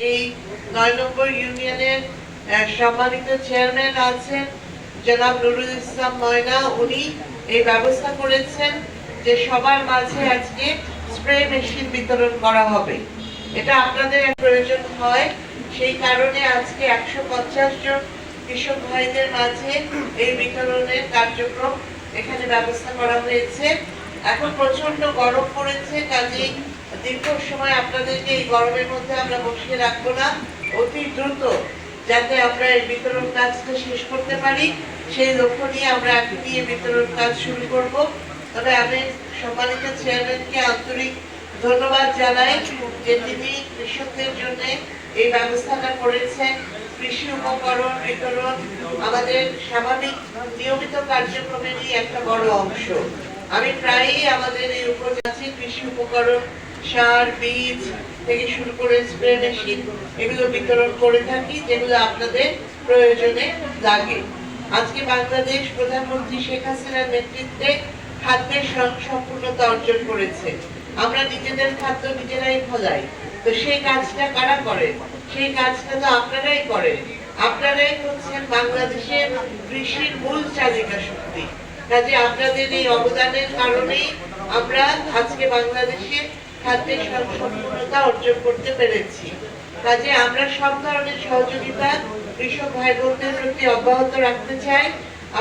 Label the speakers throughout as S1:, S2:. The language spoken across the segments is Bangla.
S1: এই ৯ নম্বর ইউনিয়নের সম্মানিত চেয়ারম্যান আছেন জনাব নুরুল ইসলাম ময়না। উনি এই ব্যবস্থা করেছেন যে সবার মাঝে আজকে স্প্রে মেশিন বিতরণ করা হবে। এটা আপনাদের প্রয়োজন হয়, সেই কারণে আজকে ১৫০ জন কৃষক ভাইদের মাঝে এই বিতরণের কার্যক্রম এখানে ব্যবস্থা করা হয়েছে। এখন প্রচন্ড গরম পড়েছে, কাজেই দীর্ঘ সময় আপনাদেরকে এই গরমের মধ্যে আমরা বসিয়ে রাখবো না। অতি দ্রুত যাতে আমরা এই বিতরণ কাজটা শেষ করতে পারি, সেই লক্ষ্য নিয়ে আমরা এখনই এই বিতরণ কাজ শুরু করব। তবে আমি সম্মানিত চেয়ারম্যানকে আন্তরিক ধন্যবাদ জানাই যে তিনি কৃষকদের জন্য এই ব্যবস্থাটা করেছেন। কৃষি উপকরণ বিতরণ আমাদের স্বাভাবিক নিয়মিত কার্যক্রমেরই একটা বড় অংশ। আমি প্রায়ই আমাদের এই উপজাতি কৃষি উপকরণ, সার, বীজ থেকে শুরু করে স্প্রে মেশিন এগুলো বিতরণ করে থাকি, যেগুলো আপনাদের প্রয়োজনে লাগে। আজকে বাংলাদেশ প্রধানমন্ত্রী শেখ হাসিনার নেতৃত্বে খাদ্যের সম্পূর্ণতা অর্জন করেছে। আমরা নিজেদের খাদ্য নিজেরাই ফলাই, তো সেই কাজটা কারা করে? সেই কাজটা তো আপনারাই করেন। আপনারাই হচ্ছেন বাংলাদেশের কৃষির মূল চালিকা শক্তি। কাজে আপনাদের এই অবদানের কারণেই আমরা আজকে বাংলাদেশে খাদ্যের সম্পূর্ণতা অর্জন করতে পেরেছি। কাজে আমরা সব ধরনের সহযোগিতা কৃষক ভাই বোনদের প্রতি অব্যাহত রাখতে চাই।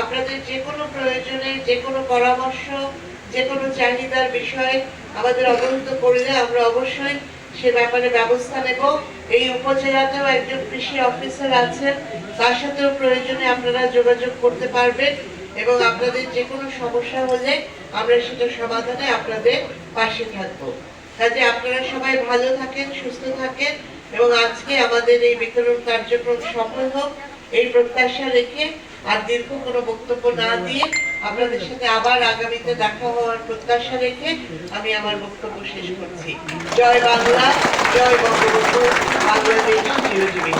S1: আপনাদের যে কোনো প্রয়োজনে, যে কোনো পরামর্শ, যে কোনো চাহিদার বিষয়ে আমাদের অবহিত করলে আমরা অবশ্যই সে ব্যাপারে ব্যবস্থা নেব। এই উপজেলাতেও একজন কৃষি অফিসার আছেন, তার সাথেও প্রয়োজনে আপনারা যোগাযোগ করতে পারবেন এবং আপনাদের যে কোনো সমস্যা হলে আমরা সেটা সমাধানে আপনাদের পাশে থাকবো। কাজে আপনারা সবাই ভালো থাকেন, সুস্থ থাকেন এবং আজকে আমাদের এই বিতরণ কার্যক্রম সফল হোক এই প্রত্যাশা রেখে আর দীর্ঘ কোনো বক্তব্য না দিয়ে আপনাদের সাথে আবার আগামীতে দেখা হওয়ার প্রত্যাশা রেখে আমি আমার বক্তব্য শেষ করছি। জয় বাংলা, জয় বঙ্গবন্ধু, বাংলাদেশ চিরজীবী।